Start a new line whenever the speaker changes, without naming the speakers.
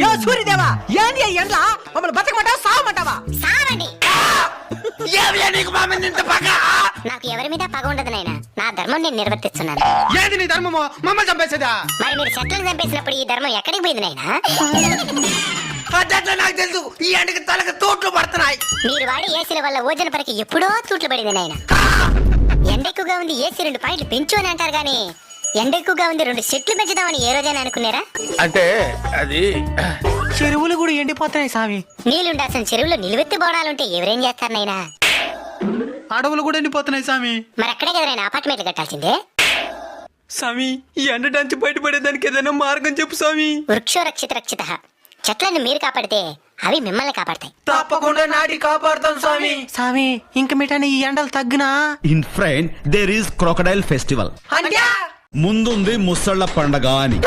యో సూర్యదేవా ఏంది ఎండ్లా మమ్మల్ని బతకమంటావా సావమంటావా?
సావండి.
ఏమియా నీకు మా మీద ఇంత పగ?
నాకు ఎవరి మీద పగ ఉండదు నాయనా, నా ధర్మం నేను నిర్వర్తిస్తున్నాను.
ఏది నీ ధర్మమో? మమ్మల్ని చంపేసేదా?
మరి మీరు చెట్లను చంపేసినప్పుడు ఈ ధర్మం ఎక్కడికి పోయింది నాయనా?
అట్లా నాకు తెలుసు. ఈ ఎండకి తలకు తోట్లు పడుతున్నాయి.
మీరు వాడి ఏసీల వల్ల ఓజన పరికి ఎప్పుడో తూట్లు పడింది నాయనా. ఎండ ఎక్కువగా ఉంది, ఏసీ 2 పాయింట్లు పెంచు అని అంటారు గానీ ఎండ ఎక్కువగా ఉంది 2 చెట్లు పెంచుదామని ఏ రోజైనా అనుకున్నారా?
అంటే అది
చెరువులు కూడా ఎండిపోతున్నాయి స్వామి.
నీళ్ళుండాల్సిన చెరువులో నిలువెత్తి బోడాలుంటే ఎవరేం చేస్తారు నాయనా?
అడవులు కూడా ఎండిపోతున్నాయి స్వామి.
మరి అక్కడే కదా నాయనా అపార్ట్మెంట్లు కట్టాల్సిందే.
స్వామి ఈ ఎండ నుంచి బయటపడేదానికి ఏదైనా మార్గం చెప్పు స్వామి.
వృక్షో రక్షిత రక్షిత. చెట్లను మీరు కాపాడితే అవి మిమ్మల్ని కాపాడతాయి.
తప్పకుండా నాటి కాపాడుతాం స్వామి. స్వామి ఇంక మిఠాని ఈ ఎండలు తగ్గునా?
In front there is crocodile festival.
అంటే
ముందుంది ముసళ్ళ పండగ అని.